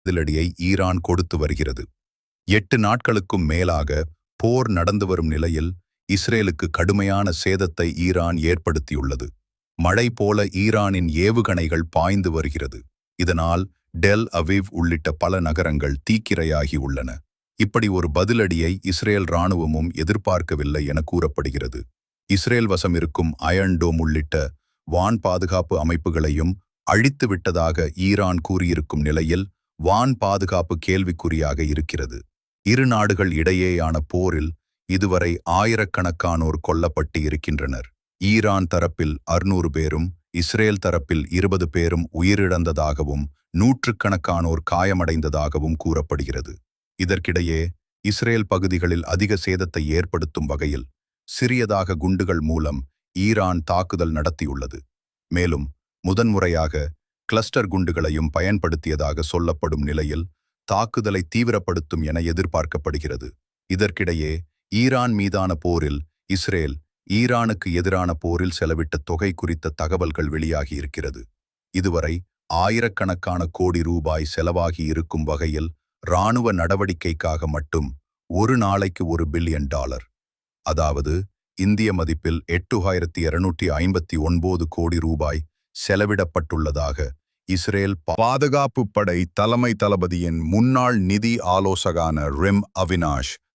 பதிலடியை Iran கொடுத்து வருகிறது. 8 நாட்களுக்கும் மேலாக போர் நடந்து வரும் நிலையில் இஸ்ரேலுக்கு கடுமையான சேதத்தை ஈரான் ஏற்படுத்தியுள்ளது. மழை போல ஈரானின் ஏவுகணைகள் பாய்ந்து வருகிறது. இதனால் டெல் அவிவ் உள்ளிட்ட பல நகரங்கள் தீக்கிரையாகி உள்ளன. இப்படி ஒரு பதிலடியை இஸ்ரேல் இராணுவமும் எதிர்பார்க்கவில்லை என கூறப்படுகிறது. இஸ்ரேல் வசம் இருக்கும் அயர்ன் டோம் உள்ளிட்ட வான் பாதுகாப்பு அமைப்புகளையும் அழித்து விட்டதாக ஈரான் கூறியிருக்கும் நிலையில் வான் பாதுகாப்பு கேள்விக்குறியாக இருக்கிறது. இரு நாடுகள் இடையேயான போரில் இதுவரை ஆயிரக்கணக்கானோர் கொல்லப்பட்டு இருக்கின்றனர். ஈரான் தரப்பில் 600 பேரும் இஸ்ரேல் தரப்பில் 20 பேரும் உயிரிழந்ததாகவும் நூற்றுக்கணக்கானோர் காயமடைந்ததாகவும் கூறப்படுகிறது. இதற்கிடையே இஸ்ரேல் பகுதிகளில் அதிக சேதத்தை ஏற்படுத்தும் வகையில் சிறியதாக குண்டுகள் மூலம் ஈரான் தாக்குதல் நடத்தியுள்ளது. மேலும் முதன்முறையாக கிளஸ்டர் குண்டுகளையும் பயன்படுத்தியதாக சொல்லப்படும் நிலையில் தாக்குதலை தீவிரப்படுத்தும் என எதிர்பார்க்கப்படுகிறது. இதற்கிடையே ஈரான் மீதான போரில் இஸ்ரேல் ஈரானுக்கு எதிரான போரில் செலவிட்ட தொகை குறித்த தகவல்கள் வெளியாகி இருக்கிறது. இதுவரை ஆயிரக்கணக்கான கோடி ரூபாய் செலவாகி இருக்கும் வகையில் இராணுவ நடவடிக்கைக்காக மட்டும் ஒரு நாளைக்கு $1 பில்லியன், அதாவது இந்திய மதிப்பில் 8259 கோடி ரூபாய் செலவிடப்பட்டுள்ளதாக இஸ்ரேல் பாதுகாப்பு படை தலைமை தளபதியின் முன்னாள் நிதி ஆலோசகரான ரிம் அவினாஷ்